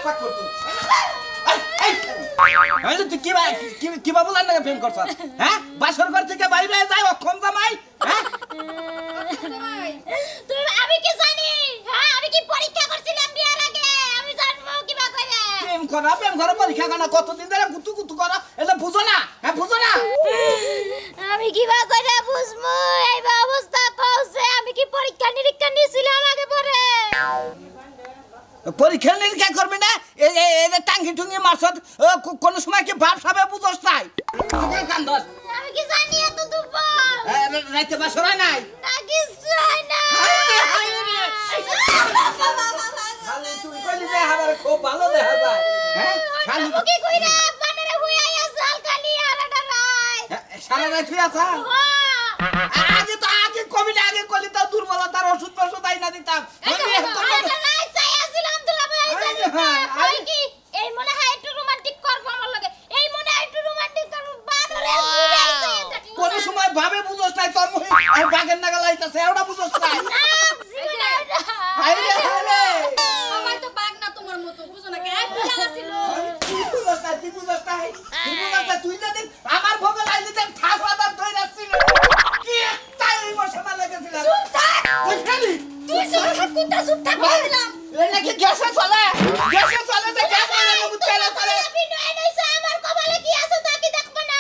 পাক করতো এই তুই কি বাবু লান না প্রেম করছ হ্যাঁ বাসর ঘর থেকে বাইরে যায় অক্ষম জামাই হ্যাঁ তুই আমি কি জানি হ্যাঁ আমি কি পরীক্ষা করছিলাম বিয়ার আগে আমি জানবো কিবা কইরা প্রেম করে পরীক্ষা করনা কতদিন ধরে গুতু গুতু করা এটা বুঝো না হ্যাঁ বুঝো না আমি কিবা কইরা বুঝমু এই অবস্থা কওছে আমি কি পরীক্ষা নিরীক্ষা নিছিলাম আগে পরে পরীক্ষা নিরীক্ষা করবি না এই টাঙ্গি টুঙ্গি মারছত কোন সময় কি ভাব সাবে বুঝছ তাই কান্দস আমি কি জানি এত দুর্বল রাইতে বাসর হয় নাই না কিছু হয় না খালি তুই কইলি যে আমার খুব ভালো দেখা যায় হ্যাঁ খালি কি কইরা বানরে হইয়া আসাল খালি আলাদা নাই সারা রাত তুই আছা আগে কবি আগে কলি তো দুর্বলতার ওষুধ ওষুধ আইনা দিতাম এই মনে হয় একটু রোমান্টিক করব আমার লাগে এই মনে হয় একটু রোমান্টিক করব বানরে কোন সময় ভাবে বুঝছ তাই তোর মুখে আর বাগের নাগা লাইতাছে এওটা বুঝছ তাই হাইরে হাইরে আমার তো বাগ না তোমার মতো বুঝো না কে বিড়াল ছিল তুই বুঝছ তাই তুই যদি আমার ভোগে লাইলি দেন ঠাসা ধরে আসছিল কি একটা ইমোশনাল লেগেছিল তুই খালি তুই চুপ থাক বললাম এই নাকি গ্যাসে চলে যে গ্যাস হয়ে যাবে তেলে চলে আমি নয় নইছে আমার কপালে কি আছে তা কি দেখব না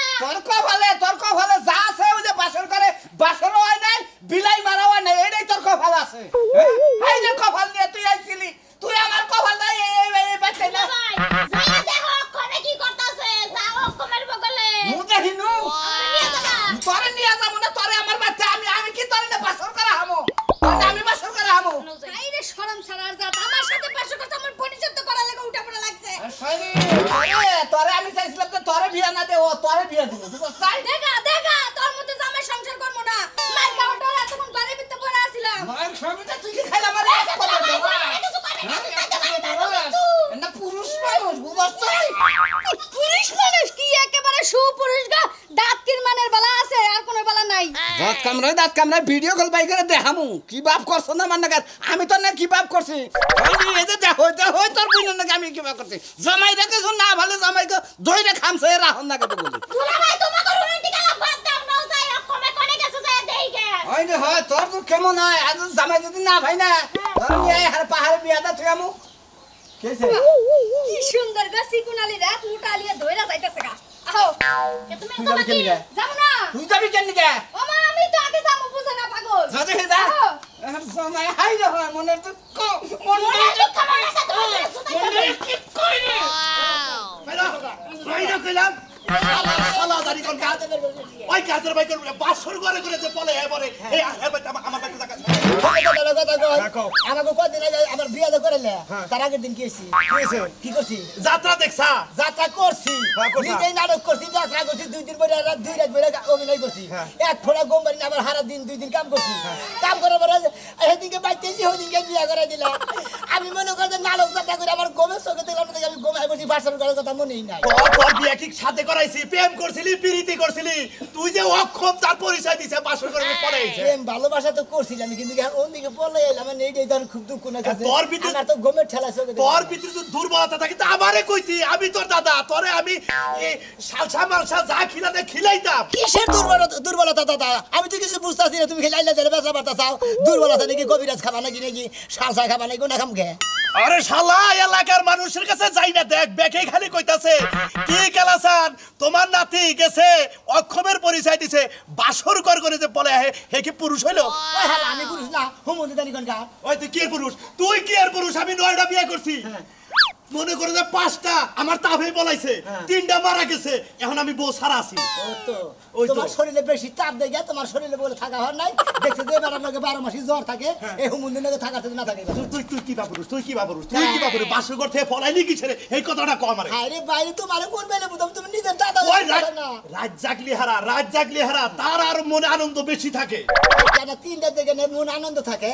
তোর কপালে যা আছে ওই যে বাসর করে বাসরও হয় নাই বিলাই মারাও হয় নাই এটাই তোর কপাল আছে এই যে কপাল নিয়ে তুই আইছিলি তুই আমার কপাল নাই এই বাচ্চা না যাইয়া দেখো কোনে কি করতেছে যাও কমের বগলে মুতে হিনু তোরে নিয়ে যাবো না তোরে আমার বাচ্চা আমি কি তোরে না বাসর করা হামো আমি বাসর করা হামো আইরে শরম ছাড়ার জাত আমার সাথে বাসর করতে আমার পরিচয় করা লাগে উঠা পড়া লাগছে তোরে আমি চাইছিলাম যে তোরে বিয়া না দে ও তোরে বিয়া দিব বুঝছ তাই দেখা তোর মধ্যে জামাই সংসার করব না মার খাওয়াটা এতক্ষণ বাড়ি ভিতরে পড়ে আছিলাম মার সবটা তুই কি খাইলা মারে কথা না পুরুষ মানুষ বুঝছ তাই পুরুষ মানুষ কি একেবারে সুপুরুষ গা দাঁত কিরমানের বালা আছে আর কোনো বালা নাই দাঁত কামড়ায় ভিডিও কল বাই করে দেখামু কি বাপ করছ না মান না আমি তো না কি বাপ করছি আমি এই যে দেখো তোর বুঝল না আমি কি বাপ করছি জামাই রেখে শুন না ভালো জামাইকে দইরে খামছে রাহন না কেটে বলি তুলা ভাই তোমাকে রুটি কালা বাদ দাও না যাই কমে কোনে গেছে যায় দেই গে হয় রে হয় তোর তো কেমন হয় আজ জামাই যদি না ভাই না তোর নিয়ে হার পাহাড়ে বিয়াটা তুই আমু কেছে কি সুন্দর গা সিকুনালি রাত মুটালিয়ে ধইরা যাইতেছে গা আহো তুমি তো বাকি যাও না তুই যাবি কেন নিকে ও মা আমি তো আগে যাবো বুঝে না পাগল যাতে যা জামাই হাই রে হয় মনে তো মনে খাবার আছে মনে কি কই রে বাইরে কইলাম শালা দাড়ি কোন কাজ ওই কাজের ভাই করে বাসর করে করে যে বলে এবারে এই আমার বাড়িতে টাকা আমাকে কদিন আগে আমার বিয়ে তো করেলে তার আগের দিন কি হয়েছে কি করছি যাত্রা দেখছা যাত্রা করছি নিজেই নাটক করছি যাত্রা করছি 2 দিন পরে রাত 2 রাত পরে অভিনয় করছি এক ফোড়া গোমবাড়ি আবার সারা দিন 2 দিন কাম করছি কাম করার পরে সেদিনকে বাইতেছি ওইদিনকে বিয়ে করে দিলাম আমি মনে করি যে নাটক যাত্রা করে আমার গোমের চোখে দেখলাম আমি গোমায় বসি বাসর করার কথা মনেই নাই তোর বিয়ে কি সাথে করাইছি প্রেম করছিলি প্রীতি করছিলি তুই যে অক্ষম তার পরিচয় দিছে বাসর করে পড়াইছে প্রেম ভালোবাসা তো করছিলাম কিন্তু ওদিকে বলে এলাম এইটাই ধর খুব দুঃখ না তোর ভিতরে আমার তো গোমের ঠেলা চোখে তোর ভিতরে যদি দুর্বলতা থাকে তা আমারে কইতি আমি তোর দাদা তোরে আমি এই সালসা মালসা যা খিলাতে খিলাইতাম কিসের দুর্বলতা দাদা আমি তো কিছু বুঝতাছি না তুমি খেলে আইলা দিলে বেচা বার্তা চাও দুর্বলতা নাকি কবিরাজ খাবা নাকি নাকি সালসা খাবা নাকি কোনা খাম গে আরে শালা এলাকার মানুষের কাছে যাই না দেখ বেকে খালি কইতাছে কি কালাসান তোমার নাতি গেছে অক্ষমের পরিচয় দিছে বাসর করে যে বলে হে কি পুরুষ হইলো ওই হালা আমি পুরুষ না হুমুন্দি দানি কোন গা ওই তুই কি পুরুষ তুই কি আর পুরুষ আমি 9টা বিয়ে করছি মনে করে যে 5টা আমার তাফে বলাইছে 3টা মারা গেছে এখন আমি বউ সারা আছি ওই তোমার শরীরে বেশি চাপ দেয় গে তোমার শরীরে বলে থাকা হয় নাই দেখতে যে বেড়ার লগে 12 মাসই জ্বর থাকে এই হুমুন্দি লগে থাকাতে না থাকে তুই কি বাপুরুষ তুই কি বাসর করতে ফলাইলি কি ছেড়ে এই কথাটা কম আমারে আরে ভাই তোমার কোন বেলে বুঝাম তুমি নিজের দাদা ওই রাত জাগলি হারা তার আর মনে আনন্দ বেশি থাকে কেন 3টা থেকে মন আনন্দ থাকে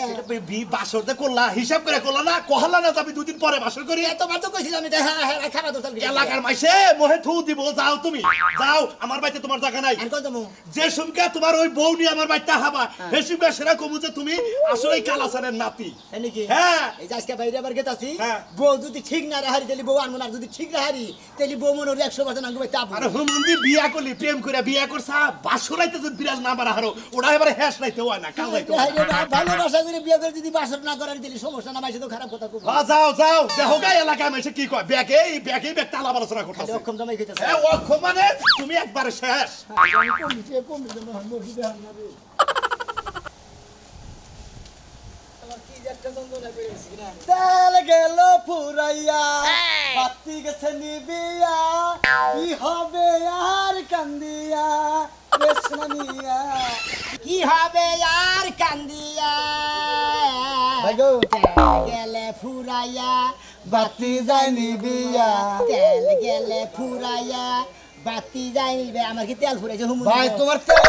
বাসরতে করলা হিসাব করে করলা না কহলা না যাবি 2 দিন পরে বাসর করি তোমার তো কইছিলাম এটা হ্যাঁ খাবার দোতাল এলাকার মাইসে মোহে থু দিব যাও তুমি যাও আমার বাড়িতে তোমার জায়গা নাই আর কত মু যে সুমকা তোমার ওই বউ নিয়ে আমার বাড়িতে হাবা হে সুমকা সেরা কমু যে তুমি আসলে কালাসানের নাতি নাকি হ্যাঁ এই যে আজকে বাইরে আবার গেতাছি হ্যাঁ। বউ যদি ঠিক না রাহারি তাহলে বউ আনবো না আর যদি ঠিক রাহারি তাহলে বউ মনে 100% আঙ্গুবে চাপ আরে হুমন্দি বিয়া করলি প্রেম করে বিয়া করছা বাসরাইতে যদি বিরাজ না বাড়া হারো ওটা এবারে হ্যাস রাইতে হয় না কাল রাইতে হয় না। ভালোবাসা করে বিয়ে করে যদি বাসর না করার দিলে সমস্যা না মাইছে তো খারাপ কথা খুব যাও যাও দেখো গাই এলাকায় মাইসে কি কয় ব্যাগে ব্যাগ তালা আলোচনা করতেছে অক্ষম জমাই খেতেছে হ্যাঁ অক্ষম মানে তুমি একবারে শেষ তেল গেল ফুরাইয়া বাতি গেছে নিবিয়া কি হবে আর কান্দিয়া রেশমিয়া কি হবে আর কান্দিয়া তেল গেলে ফুরাইয়া বাতি যায় নিবিয়া তেল গেলে ফুরাইয়া বাতি যায় নিবে আমার কি তেল ফুরাইছে হুম ভাই তোমার তেল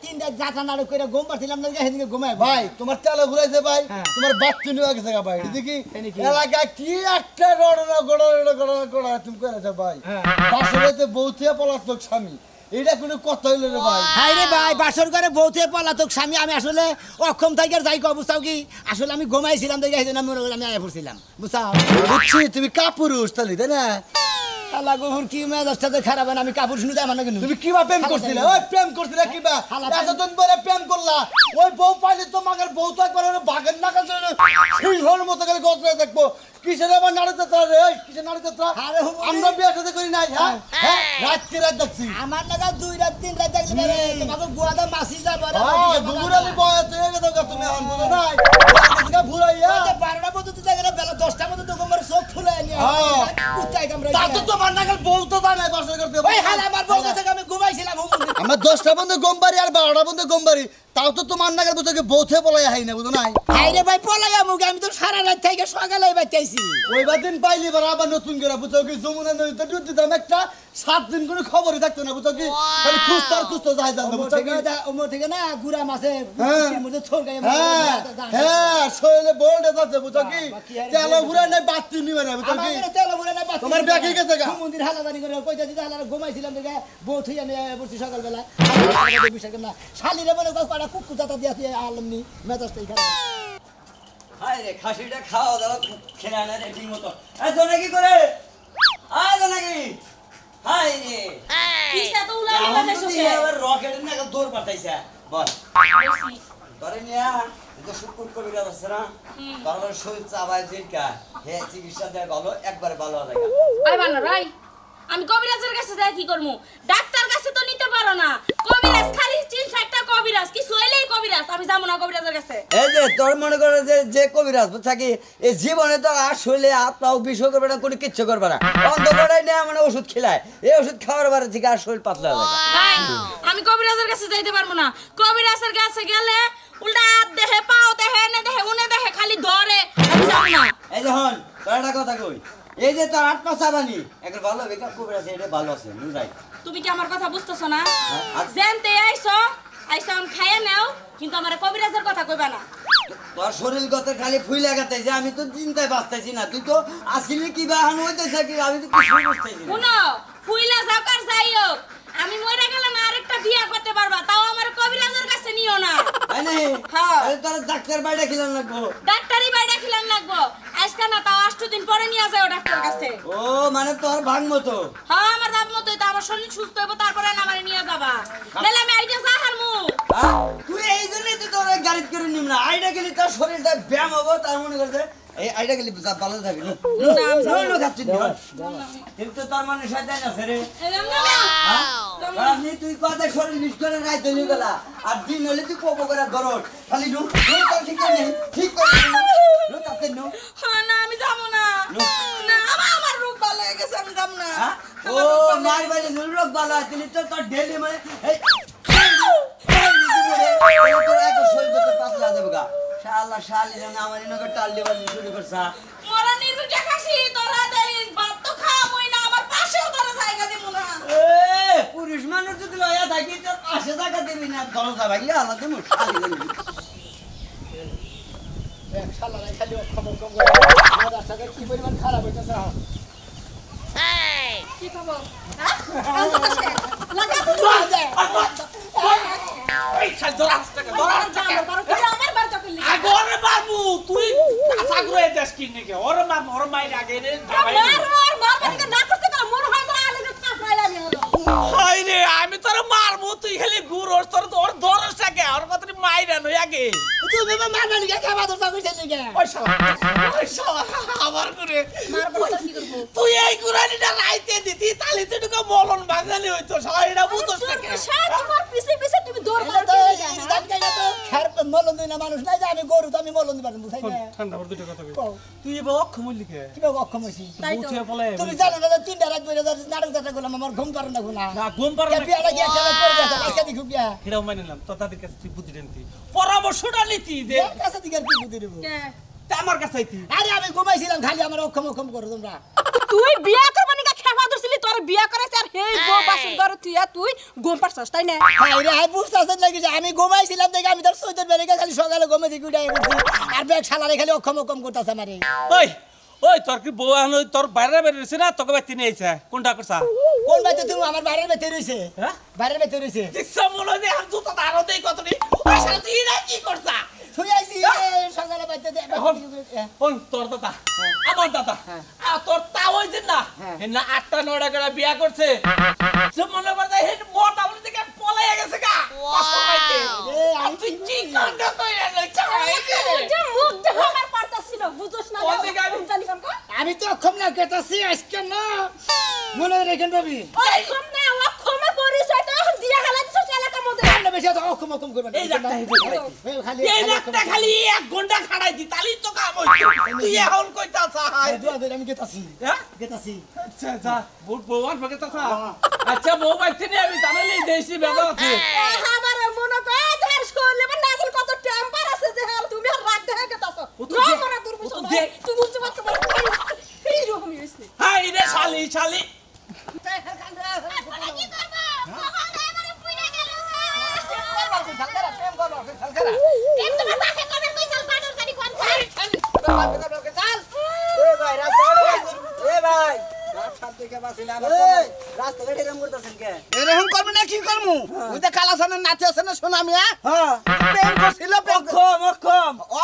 তিনটা জাতা নাড়ু করে ঘুম পাচ্ছিলাম না সেদিকে ঘুমাই ভাই তোমার তেল ঘুরাইছে ভাই হ্যাঁ। তোমার বাচ্চা নিয়ে গেছে ভাই দেখি নাকি? এলাকা কি একটা রড়না গড়া তুমি করেছো ভাই হ্যাঁ। বাসরাইতে বউথিয়া পলাতক স্বামী এটা কোনো কথা হইলো রে ভাই হাই রে ভাই বাসর করে বউতে পলাতক স্বামী আমি আসলে অক্ষম থাকার যাই বুঝতাও কি আসলে আমি ঘুমাইছিলাম দেখে আমি আয়া পড়ছিলাম বুঝতাও বুঝছি তুমি কাপুরুষ তাহলে তাই না আল্লাহ গহুর কি মেজাজটা খারাপ না আমি কাপড় শুনে যাই না কিন্তু তুমি কিবা প্রেম করছিলে ওই প্রেম করছিলে কিবা হালা প্রেম। এতদিন পরে প্রেম করলা ওই বউ পাইলে তো মাগের বউ তো একবার বাঘের নাকা সিংহর মতো করে গজরে দেখবো কিসের আবার নাড়ে যাত্রা রে ওই কিসের নাড়ে যাত্রা আরে হুম, আমরা বিয়ে সাথে করি নাই হ্যাঁ হ্যাঁ রাতকে রাত দেখছি আমার লাগা 2 রাত 3 রাত দেখলে পারে তোমাকে গুয়াদা মাসি যাব রে গুগুরালি বয়স হয়ে গেছে তুমি এখন বুঝো নাই ভুলাইয়া 12টা পর্যন্ত জায়গা বেলা 10টা পর্যন্ত তোমার চোখ ফুলে নিয়ে হ্যাঁ। কুত্তায় কামড়াই তা তো তোমার নাগাল বউ তো জানাই বাসর করতে ওই হাল আমার বউ কাছে আমি ঘুমাইছিলাম হুম আমার 10টা বন্ধ গমবাড়ি আর 12টা বন্ধ গমবাড়ি তাও তো তোমার নাগাল বুঝো কি বউথে পলাই হাই না বুঝো নাই হাই রে ভাই পলাইয়া মুগে আমি তো সারা রাত থেকে সকালে বাইতেছি ওইবার দিন পাইলি এবার আবার নতুন করে বুঝো কি যমুনা নদীতে ডুব দিতাম একটা 7 দিন কোনো খবরই থাকতো না বুঝো কি খালি খুঁজতে যাই জানতো বুঝো কি ওমর থেকে না গুড়া মাছে হ্যাঁ। মধ্যে ছোট গায়ে হ্যাঁ হ্যাঁ শৈলে বোল্ডে যাচ্ছে বুঝো কি তেলো ঘুরে নাই বাতি নিবে না বুঝো কি আমার তেল ভরে না বাতি তোমার ব্যাগে গেছে গা? মন্দির হালাদানি করে কইতা দিতে হালারা ঘুমাইছিলাম দেখে বউ থইয়া নিয়ে বসছি সকালবেলা বিষয় না শালিরে বলে কটা কুকু জাতা দিয়া তুই আলমনি মেজাজটাই খারাপ হায় রে খাসিটা খাওয়া দাওয়া খেয়ে না রে ঠিক মতো এই তো নাকি করে আয় তো নাকি হায় রে কিসা তো উলা এখন উলা তো দেশে দিয়ে আবার রকেটের নাকি দৌড় পাঠাইছে বল ধরে নিয়া তো শুকুর কবিরা আছে না তারপর শরীর চাবাই দিলকা হে চিকিৎসা দেয় ভালো একবারে ভালো হয়ে যায় আই বানা রাই আমি কবিরাজের কাছে যাই কি করমু ডাক্তার কাছে তো নিতে পারো না কবিরাজ খালি 3-4টা কবিরাজ কি সইলেই কবিরাজ আমি যাব না কবিরাজের কাছে এই যে তোর মনে করে যে কবিরাজ থাকি এই জীবনে তো আর শরীরে আত্মাও বিষয় করবে না কোনো কিচ্ছু করবে না অন্ধকারাই নেই মানে ওষুধ খেলায় এই ওষুধ খাওয়ার পরে থেকে আর শরীর পাতলা হয়ে যায় ভাই আমি কবিরাজের কাছে যাইতে পারবো না কবিরাজের কাছে গেলে উল্টা হাত দেহে পাও দেহে নে দেহে উনে দেহে খালি ধরে আমি যাব না এই যখন তোর একটা কথা কই এই যে তোর আত্মা চাবানি একবার ভালো বেকার কবিরাজ এটা ভালো আছে বুঝাই তুমি কি আমার কথা বুঝতেছো না আর জানতে আইছো আমি খাইয়ে নাও কিন্তু আমার কবিরাজের কথা কইবা না তোর শরীর গত খালি ফুইলা গেছে যে আমি তো চিন্তায় বাঁচতেছি না তুই তো আসিলি কি বা হান হইতেছে কি আমি তো কিছু বুঝতেছি না শুনো ফুইলা যাও কার যাইও আমি মরে গেলে না আরেকটা বিয়া করতে পারবা তাও আমার কবিরাজের কাছে নিও না তাই না হ্যাঁ। তাহলে তোর ডাক্তার বাইরে খিলাম লাগবো ডাক্তারি বাইরে খিলান লাগবো আজকে না তাও 8 দিন পরে নিয়ে যাও ডাক্তার কাছে ও মানে তোর ভাগ মতো হ্যাঁ আমার দাম মতোই তো আমার শরীর সুস্থ হইব তারপরে না আমারে নিয়ে যাবা নাহলে আমি আইটা যা হারমু হ্যাঁ? তুই এই জন্যই তো তোর গাড়িতে করে নিম না আইডা গেলি তোর শরীরটা ব্যায়াম হবো তার মনে করছে এই আইডা গেলি ভালো থাকবি খাচ্ছি কিন্তু তোর মানে সাজাই না ফেরে আপনি তুই কথা শরীর মিস করে রাই চলে গেলা আর দিন হলে তুই পোপো করে গরট খালি নু তোর ঠিক নেই ঠিক করে নু তাতে নু হ্যাঁ না আমি যাব না না আমার রূপ ভালো হয়ে গেছে আমি যাব না ও মার বাড়ি নুরক ভালো আছে তো তোর ডেলি মানে এই তোর এক শরীর করতে পাতলা দেবো গা শালা শালি যেন আমার ইনকে টাল্লি বাজি শুরু করছা মোরা নির্বিটা খাসি তোরা দেই ভাত তো খাওয়াই না আমার পাশেও তোরা জায়গা দিমু না এ পুরুষ মানুষ যদি লয়া থাকি তোর পাশে জায়গা দিবি না দরজা ভাগলে আলাদা দিমু শালি শালারা খালি অক্ষম করে আমার রাস্তাটা কি পরিমাণ খারাপ হইতেছে কি খবর হ্যাঁ লাগা এই শাল ধরা টাকা ধরা টাকা আমার বার চকল আগরে বাবু তুই আশা করে দেশ কিনে কে ওর মা ওর মাই লাগে রে মার মানে না করতে কর মোর হয় না আলে কাপড়াই আমি হাই রে আমি তোর মারবো তুই খালি গুড় তোর ধরস টাকা ওর কত মাইরা নই আগে তুমি মারবা লিখে খাবা তো কইছে লিখে ওই শালা আবার করে মারবো তো কি করব তুই এই গুড়ানিটা রাইতে দিতি তাহলে তুই তো মলন বাঙালি হইতো শালা এটা বুঝছ টাকা তোমার পিছে পিছে তুমি দৌড় এটা তো ইদান কাইনা তো খের মলন দিই না মানুষ নাই যে আমি গরু তো আমি মলন দিবার বুঝাই না ঠান্ডা করে দুটো কথা কও তুই এবার অক্ষম লিখে কি বাবা অক্ষম হইছি তাই তো তুমি জানো না তিনটা রাত বইরা নাটক দাটা করলাম আমার ঘুম পারে না গুনা না ঘুম পার কে বিয়া লাগি একটা করে দাও আজকে দেখু বিয়া এটাও মাইনে নিলাম তো তাদের কাছে তুই বুদ্ধি দেনতি পরামর্শটা নিতি দে এর কাছে দিকে কি বুদ্ধি দেব কে তা আমার কাছে আইতি আরে আমি ঘুমাইছিলাম খালি আমার অক্ষম করো তোমরা তুই বিয়া করবনি কা খেপা দছিলি তোর বিয়া করাইছ আর হেই গো বাসুর ঘর তুই ঘুম পারছস তাই না আরে হাই বুঝতাছ লাগি যে আমি ঘুমাইছিলাম দেখে আমি তোর সৈয়দের বেরিকে খালি সকালে ঘুমে দিকে উঠাই গেছি আর ব্যাগ শালারে খালি অক্ষম করতাছ আমারে ওই ওই তোর কি বউ আনো তোর বাইরে বেরিয়েছে না তোকে বাইতে নিয়ে আইছে কোনটা করছা কোন বাইতে তুমি আমার বাইরের বেতে রইছে হ্যাঁ বাইরের বেতে রইছে দেখছ মনে দে আর জুতা দাঁড়ো দেই কত নি ওই শালা তুই না কি করছা তুই আইছি সকালে বাইতে দে ওই তোর দাদা আমার দাদা আর তোর তা ওই যে না হে না 8টা 9টা করে বিয়া করছে যে মনে করতে হে মোটা বলে থেকে পলাইয়া গেছে গা পাশাইতে আমি কি কাণ্ড কইরা লইছা যে মুখ দেখ আমার পারতাছি না বুঝছস না জানি কাম কর আমি তো অক্ষম না কেতাছি আজকে না মনে রেখেন রবি ওই কম না ও ক্ষমা করিস তো এখন দিয়া হালাইছস এলাকার মধ্যে আমরা বেশি তো অক্ষম করবেন এই রাখটা খালি এই রাখটা খালি 1 ঘন্টা খাড়াই দি তালি তো কাম হইতো তুই এখন কইতাছ হাই দুয়া ধরে আমি কেতাছি হ্যাঁ কেতাছি আচ্ছা যা বহুত বউয়ান বকেতাছ আচ্ছা বউ বাইতে নি আমি জানালে দেশি ব্যবহার আছে আমার মনে কর যার শরীরে বা নাজল কত টেম্পার আছে যে হাল তুমি আর রাগ দেখা গেতাছ তুই করা তোর বুঝছ তুই বুঝছ বাচ্চা এই রকমই হইছে হাই রে শালি শালি কি করব কখন এবারে পুইরা গেল কেন তোমার বাপে কবে কইছাল বানর গাড়ি কোন এ ভাই রাস্তা থেকে বাসিলা রাস্তা ঘাটে এরকম করতেছেন কে এরকম করবি না কি করমু ওই যে কালাসানের নাচে আছে না শোনা মিয়া হ্যাঁ প্রেম করছিল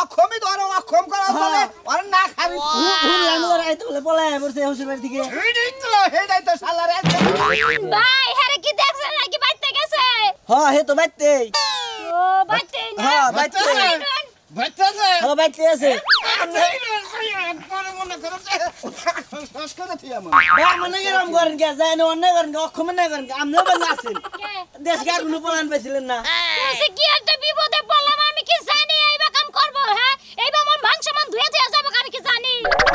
অক্ষমই ধর অক্ষম করা চলে আর না খাবি ভুল আনোর আইতে বলে পলাই পড়ছে হুসুর বাড়ি থেকে হেডাই তো শালারে ভাই হারে কি দেখছ নাকি বাইতে গেছে হ্যাঁ হে তো বাইতে ও বাইতে না হ্যাঁ বাইতে বাচ্চাছে হ্যাঁ বাইতে আছে মনে করো সংস্কার থিয়া বা মনে গরম করেন কে যায় না অন্য করেন অক্ষম না করেন আমনে বন্ধ আছেন দেশ গার কোনো প্ল্যান পাইছিলেন না তুই কি একটা বিপদে পড়লাম আমি কি জানি এইবা কাম করব হ্যাঁ এইবা মন ভাঙ সমান ধুয়ে ধুয়ে যাব আমি কি জানি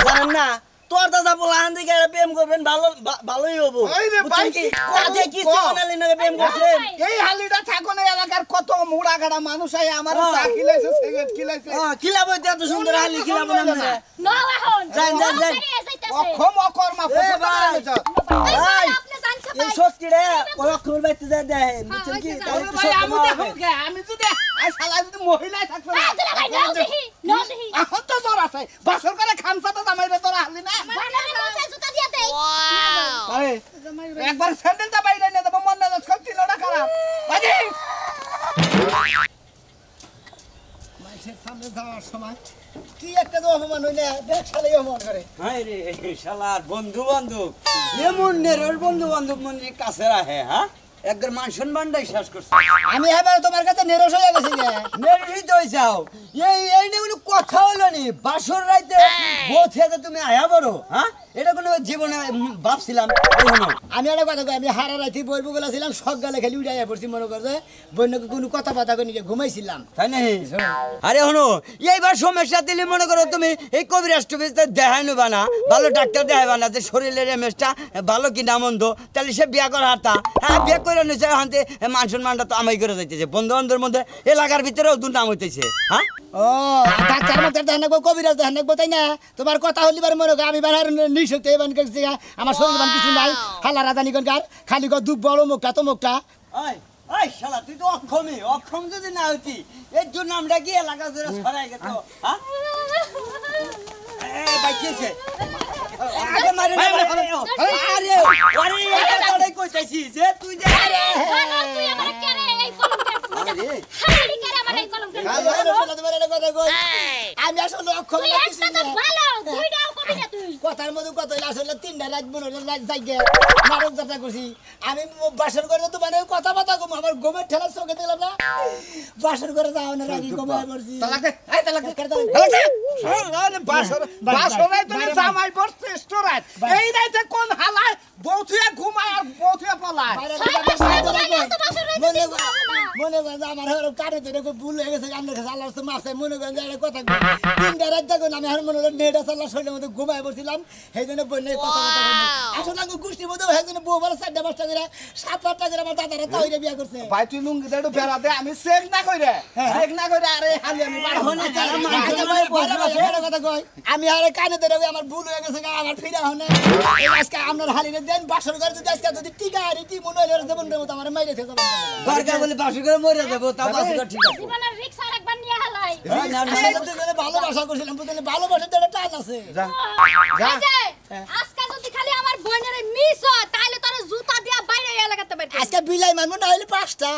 জানেন না তোর দাদা বলান দিকে প্রেম করবেন ভালোই হবো বুঝছেন কি কাজে কি সোনালি না প্রেম করছেন এই হালিটা থাকো না এলাকার কত মুড়া গাড়া মানুষ আই আমার চা খিলাইছে সিগারেট খিলাইছে হ্যাঁ খিলাবো এত সুন্দর হালি খিলাবো না আমরা না এখন যান অক্ষম অকর্মা ভাই ভাই আপনি জানছে এই শক্তি রে ওই অক্ষর বাইতে যায় দেখেন বুঝছেন কি তাহলে তো ভাই শক্তি আমি দেখো কে আমি যদি আই শালা যদি মহিলাই থাকতো না ভাই নাও দেখি এখন তো জ্বর আছে বাসর করে খামসাটা জামাইবে তোরা হালি না বানারে কোসে জুতা দিয়া দেই আরে একবার স্যান্ডেলটা বাইরে নিয়ে দেবো মন না শক্তি লোটা খারাপ বাজি মাইসের সামনে যাওয়ার সময় কি একটা তো অপমান হইলে দেখ শালাই অপমান করে হাই রে শালার বন্ধু বান্ধব এমন নেরর বন্ধু বান্ধব মনে কাছে রাখে হ্যাঁ একবার মান সম্মানটাই শেষ করছে আমি এবার তোমার কাছে নিরস হয়ে গেছি না নেরহিত হয়ে যাও এই নিয়ে কোনো কথা হলো নি বাসর রাইতে বোধ থেকে তুমি আয়া বড় হ্যাঁ এটা কোনো জীবনে ভাবছিলাম আমি একটা কথা কই আমি হারা রাতি বইবো গেলাছিলাম সকালে খালি উড়াইয়া পড়ছি মনে করছে বন্যকে কোনো কথা বাতা করে নিয়ে ঘুমাইছিলাম তাই না আরে হনো এইবার সমস্যা দিলে মনে করো তুমি এই কবিরাজ টবিজ দেখাই নেবা না ভালো ডাক্তার দেখাইবা না যে শরীরের এমএসটা ভালো কি না মন্দ তাহলে সে বিয়া করা হাতা হ্যাঁ বিয়া করে নিছে হাতে মান সম্মানটা তো আমাই করে যাইতেছে বন্ধু বান্ধবের মধ্যে এলাকার ভিতরেও দুর্নাম হইতেছে হ্যাঁ ও ডাক্তার মাত্র দেখান রাখবো কবিরাজ দেখান রাখবো তাই না তোমার কথা হলি বার মনে আমি বানার নিঃশক্তি এবার গেছি আমার শরীর বান কিছু নাই হালা রাজানি কনকার খালি কর দুব বড় মুখটা তো মুখটা ওই ওই শালা তুই তো অক্ষম যদি না হইতি এর জন্য আমরা কি এলাকা জুড়ে ছড়াই গেত হ্যাঁ বাইকেছে আরে মারে না, আরে আরে এটা তোরে কইতাছি যে তুই যে আরে না, তুই আমারে কেরে এই কলমটা আরে হালি কেরে আমারে এই কলমটা আমি আসলে অক্ষম তুই একটা তো ভালো দুইটাও কবি না তুই কথার মধ্যে কত আসলে 3টা রাত মনে রাত জায়গা নাটক যাত্রা করছি আমি বাসর করে তো মানে কথা বাতা কম আমার গোমের ঠেলা চোখে দিলাম না বাসর করে যাও না রাগি কমায় পড়ছি তালাকে এই তালাকে কেটে দাও। তালাকে আরে বাসরে তুমি জামাই পড়ছে স্টোরাত এই রাইতে কোন হালায় বউথিয়া ঘুমায় আর বউথিয়া পলায় মনে করেন আমার কারে ধরে ভুল হয়ে গেছে আপনার কাছে আল্লাহ মাফ চাই মনে করেন যে একটা কথা 3টা রাত দেখুন আমি আর মনে করেন নেটা চাল্লা শরীরের মধ্যে ঘুমায় পড়ছিলাম সেই জন্য বন্যে কথা আসলে আমি গোষ্ঠীর মধ্যে সেই জন্য বউ বলে 4টা 5টা করে 7-8টা করে আমার দাদারা তাইরে বিয়া করছে ভাই তুই লুঙ্গি দেড় বেড়া দে আমি চেক না কইরে আরে হালি আমি কথা কই আমি আর কানে ধরে আমার ভুল হয়ে গেছে আমার ফিরা হনে আজকে আপনার হালিরে দেন বাসর করে যদি আজকে যদি টিকা আর টি মনে হইলে যেমন দেব আমার মাইরে থেকে যাবেন দরকার বলে বাসু করে মরে যাবো তা বাসু করে ঠিক আছে জীবনের রিক্সা একবার নিয়ে হালাই ভালোবাসা করছিলাম বুঝলেন ভালোবাসার তো একটা টান আছে এই যে, আজকে যদি খালি আমার বোনের মিস হয় তাহলে তোর জুতা দিয়া বাইরে এলাকাতে বাইরে আজকে বিলাই মারবো না হইলে 5টা